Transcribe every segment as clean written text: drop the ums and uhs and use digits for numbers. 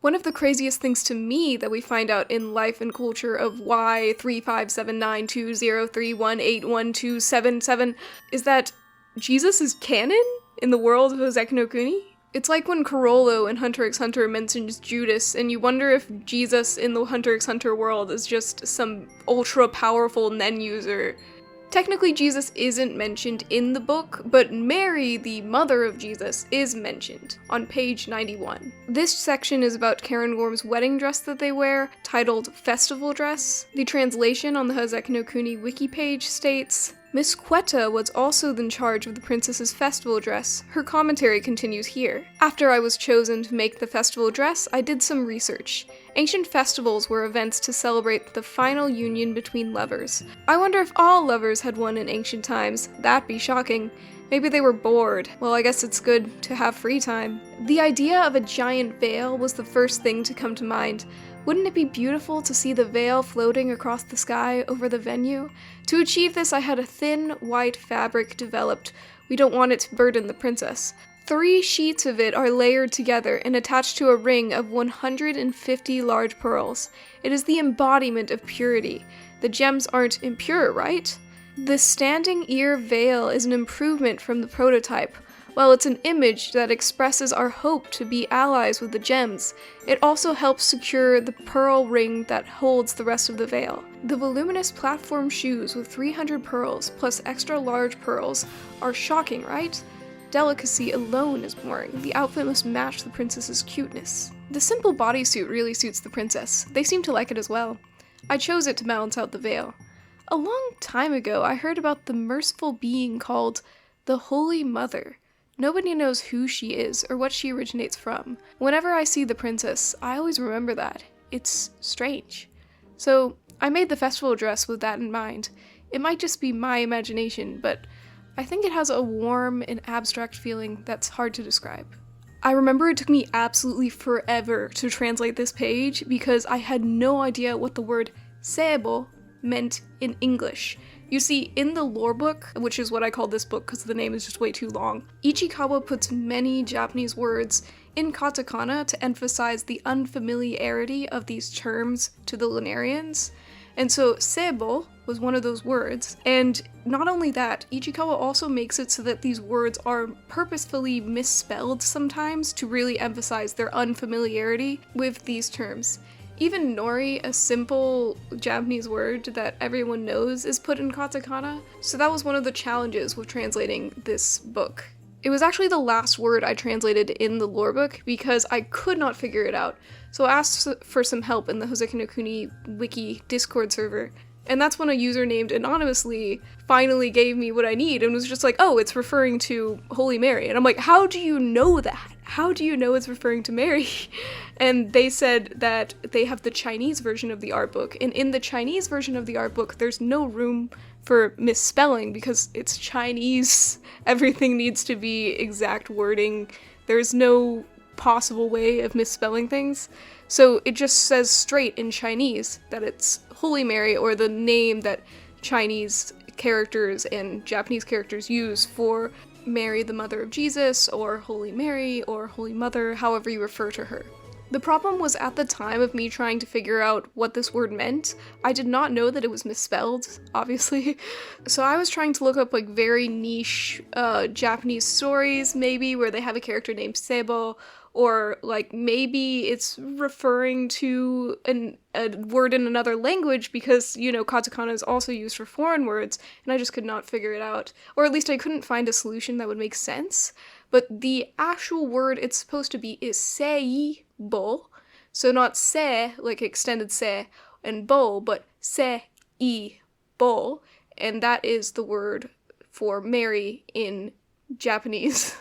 One of the craziest things to me that we find out in Life and Culture of Y3579203181277 is that Jesus is canon in the world of Houseki No Kuni. It's like when Carollo in Hunter x Hunter mentions Judas, and you wonder if Jesus in the Hunter x Hunter world is just some ultra-powerful Nen user. Technically, Jesus isn't mentioned in the book, but Mary, the mother of Jesus, is mentioned on page 91. This section is about Cairngorm's wedding dress that they wear, titled Festival Dress. The translation on the Houseki No Kuni wiki page states, Miss Queta was also in charge of the princess's festival dress. Her commentary continues here. After I was chosen to make the festival dress, I did some research. Ancient festivals were events to celebrate the final union between lovers. I wonder if all lovers had one in ancient times. That'd be shocking. Maybe they were bored. Well, I guess it's good to have free time. The idea of a giant veil was the first thing to come to mind. Wouldn't it be beautiful to see the veil floating across the sky over the venue? To achieve this, I had a thin, white fabric developed. We don't want it to burden the princess. 3 sheets of it are layered together and attached to a ring of 150 large pearls. It is the embodiment of purity. The gems aren't impure, right? The standing ear veil is an improvement from the prototype. While it's an image that expresses our hope to be allies with the gems, it also helps secure the pearl ring that holds the rest of the veil. The voluminous platform shoes with 300 pearls plus extra large pearls are shocking, right? Delicacy alone is boring. The outfit must match the princess's cuteness. The simple bodysuit really suits the princess. They seem to like it as well. I chose it to balance out the veil. A long time ago, I heard about the merciful being called the Holy Mother. Nobody knows who she is or what she originates from. Whenever I see the princess, I always remember that. It's strange. So I made the festival dress with that in mind. It might just be my imagination, but I think it has a warm and abstract feeling that's hard to describe. I remember it took me absolutely forever to translate this page because I had no idea what the word sebo meant in English. You see, in the lore book, which is what I call this book because the name is just way too long, Ichikawa puts many Japanese words in katakana to emphasize the unfamiliarity of these terms to the Lunarians. And so sebo was one of those words, and not only that, Ichikawa also makes it so that these words are purposefully misspelled sometimes to really emphasize their unfamiliarity with these terms. Even nori, a simple Japanese word that everyone knows, is put in katakana, so that was one of the challenges with translating this book. It was actually the last word I translated in the lore book because I could not figure it out, so I asked for some help in the Houseki No Kuni Wiki Discord server, and that's when a user named Anonymously finally gave me what I need and was just like, oh, it's referring to Holy Mary. And I'm like, how do you know that? How do you know it's referring to Mary? And they said that they have the Chinese version of the art book, and in the Chinese version of the art book, there's no room for misspelling because it's Chinese. Everything needs to be exact wording. There's no possible way of misspelling things. So it just says straight in Chinese that it's Holy Mary, or the name that Chinese characters and Japanese characters use for Mary, the mother of Jesus, or Holy Mary, or Holy Mother, however you refer to her. The problem was at the time of me trying to figure out what this word meant, I did not know that it was misspelled, obviously. So I was trying to look up like very niche Japanese stories, maybe, where they have a character named Sebo, or like maybe it's referring to a word in another language because, you know, katakana is also used for foreign words, and I just could not figure it out. Or at least I couldn't find a solution that would make sense. But the actual word it's supposed to be is seibo, so not se, like extended se, and bo, but seibo, and that is the word for Mary in Japanese.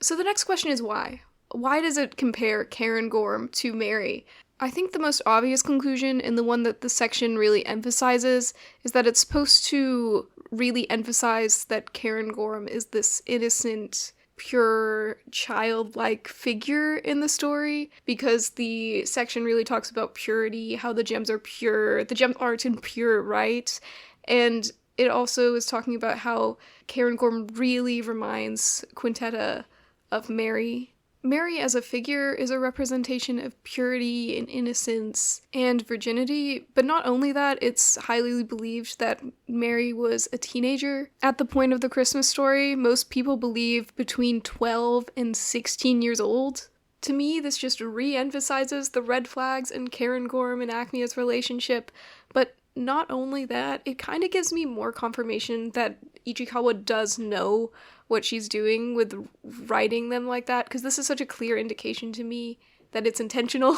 So the next question is why? Why does it compare Cairngorm to Mary? I think the most obvious conclusion, and the one that the section really emphasizes, is that it's supposed to really emphasize that Cairngorm is this innocent, pure, childlike figure in the story, because the section really talks about purity, how the gems are pure, the gems aren't impure, right? And it also is talking about how Cairngorm really reminds Quintetta of Mary. Mary as a figure is a representation of purity and innocence and virginity, but not only that, it's highly believed that Mary was a teenager at the point of the Christmas story. Most people believe between 12 and 16 years old. To me, this just re-emphasizes the red flags in Cairngorm and Acmea's relationship, but not only that, it kind of gives me more confirmation that Ichikawa does know what she's doing with writing them like that, because this is such a clear indication to me that it's intentional.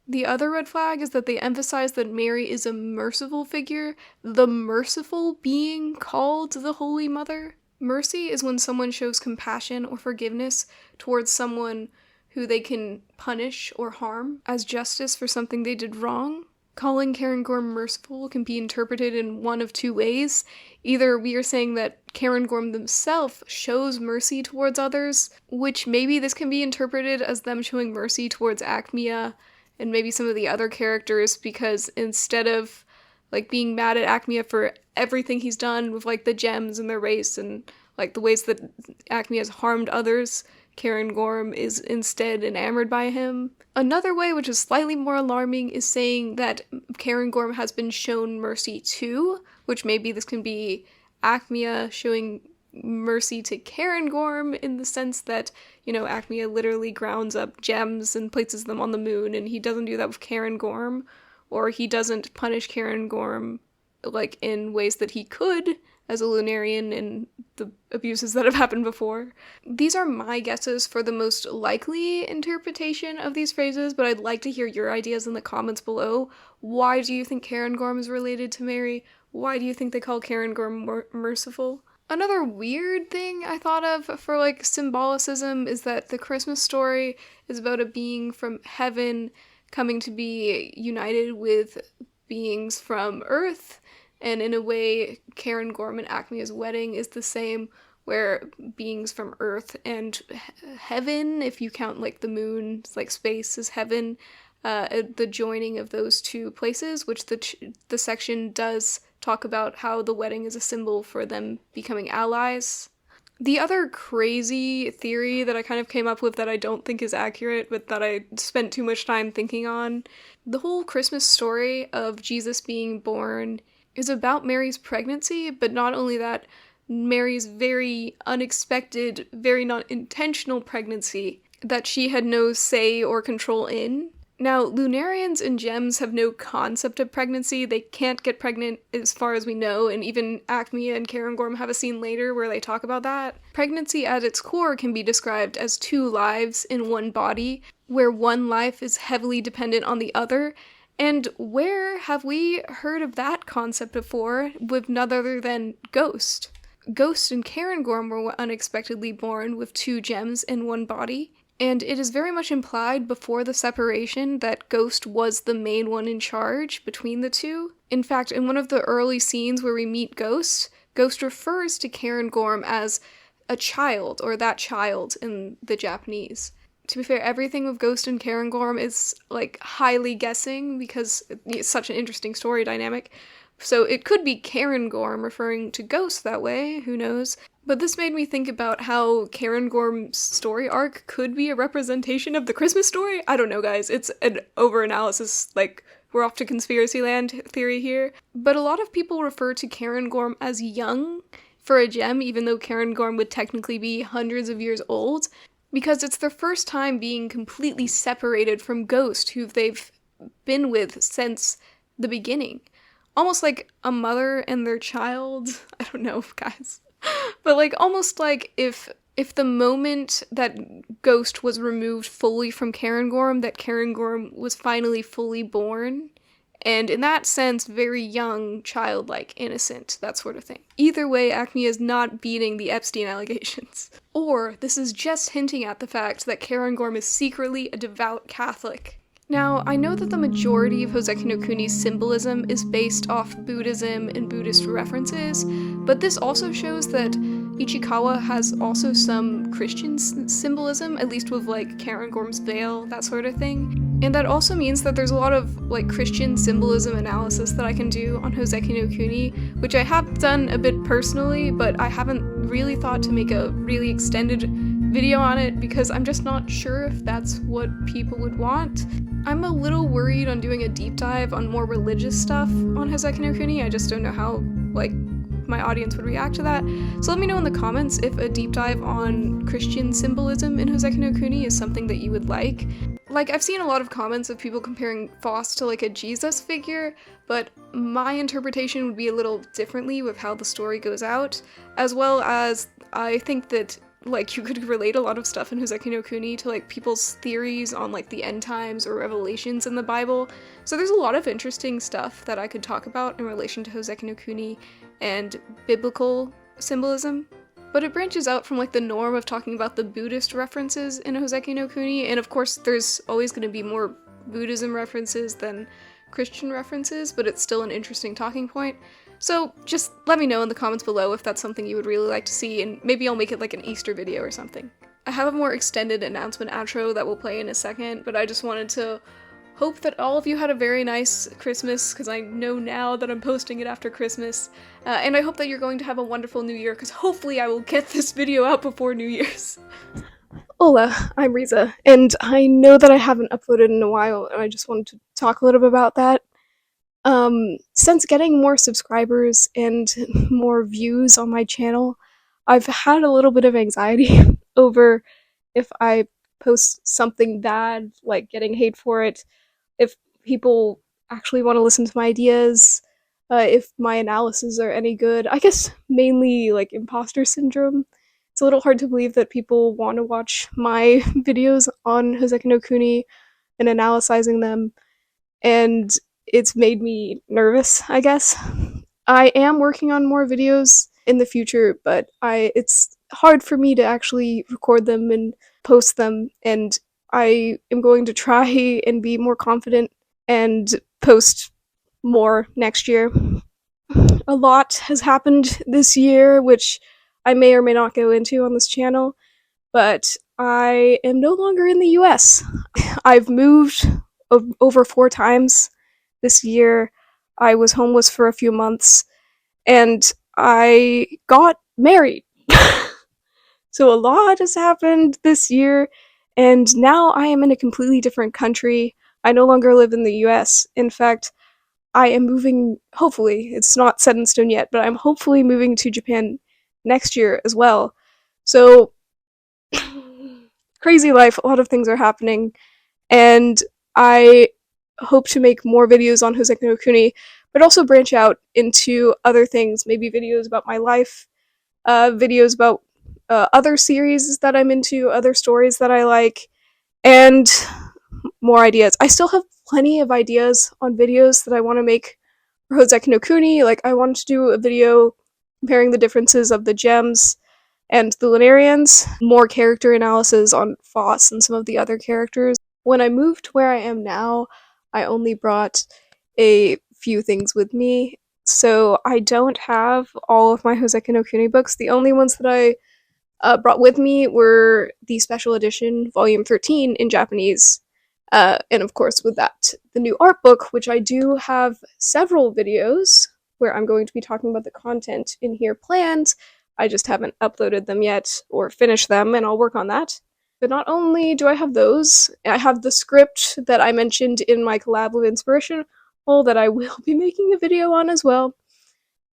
The other red flag is that they emphasize that Mary is a merciful figure, the merciful being called the Holy Mother. Mercy is when someone shows compassion or forgiveness towards someone who they can punish or harm as justice for something they did wrong. Calling Cairngorm merciful can be interpreted in one of two ways. Either we are saying that Cairngorm themselves shows mercy towards others, which maybe this can be interpreted as them showing mercy towards Acmea and maybe some of the other characters, because instead of like being mad at Acmea for everything he's done with like the gems and their race and like the ways that Acmea has harmed others, Cairngorm is instead enamored by him. Another way, which is slightly more alarming, is saying that Cairngorm has been shown mercy too, which maybe this can be Acmea showing mercy to Cairngorm in the sense that, you know, Acmea literally grounds up gems and places them on the moon, and he doesn't do that with Cairngorm, or he doesn't punish Cairngorm like in ways that he could as a Lunarian in the abuses that have happened before. These are my guesses for the most likely interpretation of these phrases, but I'd like to hear your ideas in the comments below. Why do you think Cairngorm is related to Mary? Why do you think they call Cairngorm merciful? Another weird thing I thought of for like symbolicism is that the Christmas story is about a being from heaven coming to be united with beings from Earth. And in a way, Cairngorm and Acmea's wedding is the same, where beings from Earth and heaven, if you count like the moon, like space is heaven, the joining of those two places, which the section does talk about how the wedding is a symbol for them becoming allies. The other crazy theory that I kind of came up with that I don't think is accurate, but that I spent too much time thinking on, the whole Christmas story of Jesus being born is about Mary's pregnancy, but not only that, Mary's very unexpected, very not intentional pregnancy that she had no say or control in. Now, Lunarians and gems have no concept of pregnancy. They can't get pregnant as far as we know, and even Acmea and Cairngorm have a scene later where they talk about that. Pregnancy at its core can be described as two lives in one body, where one life is heavily dependent on the other. And where have we heard of that concept before with none other than Ghost? Ghost and Cairngorm were unexpectedly born with two gems in one body, and it is very much implied before the separation that Ghost was the main one in charge between the two. In fact, in one of the early scenes where we meet Ghost, Ghost refers to Cairngorm as a child, or that child in the Japanese. To be fair, everything with Ghost and Cairngorm is, like, highly guessing because it's such an interesting story dynamic. So it could be Cairngorm referring to Ghost that way, who knows? But this made me think about how Cairngorm's story arc could be a representation of the Christmas story. I don't know, guys. It's an over-analysis, like, we're off to conspiracy land theory here. But a lot of people refer to Cairngorm as young for a gem, even though Cairngorm would technically be hundreds of years old, because it's their first time being completely separated from Ghost, who they've been with since the beginning. Almost like a mother and their child. I don't know, guys. But like, almost like if the moment that Ghost was removed fully from Cairngorm, that Cairngorm was finally fully born. And in that sense, very young, childlike, innocent, that sort of thing. Either way, Acmea is not beating the Epstein allegations. Or, this is just hinting at the fact that Cairngorm is secretly a devout Catholic. Now, I know that the majority of Houseki no Kuni's symbolism is based off Buddhism and Buddhist references, but this also shows that Ichikawa has also some Christian symbolism, at least with like Cairngorm's veil, that sort of thing. And that also means that there's a lot of like Christian symbolism analysis that I can do on Houseki no Kuni, which I have done a bit personally, but I haven't really thought to make a really extended video on it because I'm just not sure if that's what people would want. I'm a little worried on doing a deep dive on more religious stuff on Houseki No Kuni. I just don't know how, like, my audience would react to that. So let me know in the comments if a deep dive on Christian symbolism in Houseki No Kuni is something that you would like. Like, I've seen a lot of comments of people comparing Foss to like a Jesus figure, but my interpretation would be a little differently with how the story goes out, as well as I think that like you could relate a lot of stuff in Houseki no Kuni to like people's theories on like the end times or revelations in the Bible. So there's a lot of interesting stuff that I could talk about in relation to Houseki no Kuni and biblical symbolism. But it branches out from like the norm of talking about the Buddhist references in Houseki no Kuni, and of course there's always going to be more Buddhism references than Christian references, but it's still an interesting talking point. So just let me know in the comments below if that's something you would really like to see, and maybe I'll make it like an Easter video or something. I have a more extended announcement outro that we'll play in a second, but I just wanted to hope that all of you had a very nice Christmas, because I know now that I'm posting it after Christmas, and I hope that you're going to have a wonderful New Year, because hopefully I will get this video out before New Year's. Hola, I'm Riza, and I know that I haven't uploaded in a while, and I just wanted to talk a little bit about that. Since getting more subscribers and more views on my channel, I've had a little bit of anxiety over if I post something bad, like getting hate for it, if people actually want to listen to my ideas, if my analyses are any good. I guess mainly like imposter syndrome. It's a little hard to believe that people want to watch my videos on Houseki no Kuni and analyzing them, and it's made me nervous, I guess. I am working on more videos in the future, but it's hard for me to actually record them and post them, and I am going to try and be more confident and post more next year. A lot has happened this year, which I may or may not go into on this channel, but I am no longer in the US. I've moved over 4 times this year. I was homeless for a few months, and I got married. So a lot has happened this year, and now I am in a completely different country. I no longer live in the US. In fact, I am moving, hopefully, it's not set in stone yet, but I'm hopefully moving to Japan next year as well. So, crazy life, a lot of things are happening, and I hope to make more videos on Houseki no Kuni, but also branch out into other things, maybe videos about my life, videos about other series that I'm into, other stories that I like, and more ideas. I still have plenty of ideas on videos that I want to make for Houseki no Kuni. Like, I wanted to do a video comparing the differences of the gems and the Lunarians, more character analysis on Foss and some of the other characters. When I moved to where I am now, I only brought a few things with me, so I don't have all of my Houseki no Kuni books. The only ones that I brought with me were the special edition, volume 13 in Japanese, and of course with that, the new art book, which I do have several videos where I'm going to be talking about the content in here planned. I just haven't uploaded them yet or finished them, and I'll work on that. But not only do I have those, I have the script that I mentioned in my collab with Inspiration that I will be making a video on as well.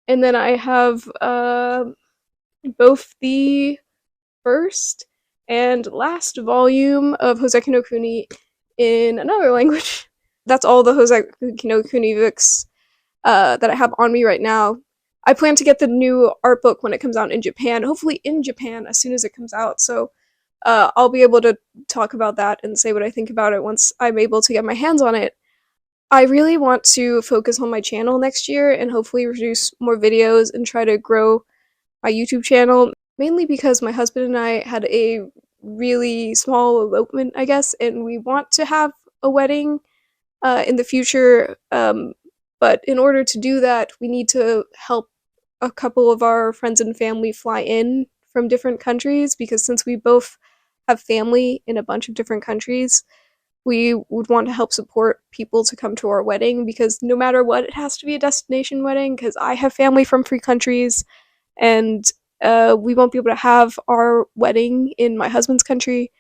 And then I have both the first and last volume of Houseki no Kuni in another language. That's all the Houseki no Kuni books that I have on me right now. I plan to get the new art book when it comes out in Japan, hopefully in Japan as soon as it comes out, so I'll be able to talk about that and say what I think about it once I'm able to get my hands on it. I really want to focus on my channel next year and hopefully produce more videos and try to grow my YouTube channel, mainly because my husband and I had a really small elopement, I guess, and we want to have a wedding in the future, but in order to do that, we need to help a couple of our friends and family fly in from different countries, because since we both have family in a bunch of different countries, we would want to help support people to come to our wedding, because no matter what, it has to be a destination wedding, because I have family from 3 countries, and we won't be able to have our wedding in my husband's country.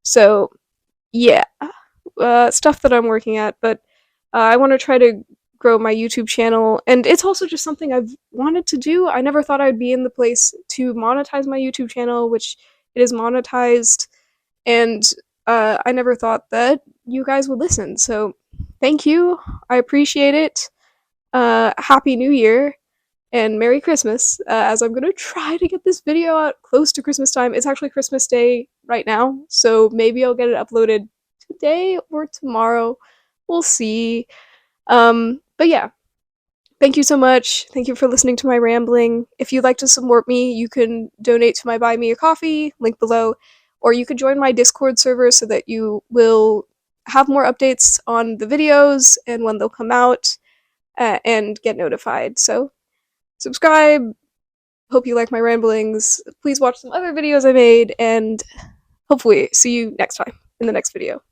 So, yeah, stuff that I'm working at, but I want to try to grow my YouTube channel, and it's also just something I've wanted to do. I never thought I'd be in the place to monetize my YouTube channel, which it is monetized, and I never thought that you guys would listen. So, thank you. I appreciate it. Happy New Year and Merry Christmas, as I'm gonna try to get this video out close to Christmas time. It's actually Christmas Day right now, so maybe I'll get it uploaded today or tomorrow. We'll see. But yeah, thank you so much. Thank you for listening to my rambling. If you'd like to support me, you can donate to my Buy Me a Coffee, link below, or you could join my Discord server so that you will have more updates on the videos and when they'll come out, and get notified. So, subscribe. Hope you like my ramblings. Please watch some other videos I made, and hopefully see you next time in the next video.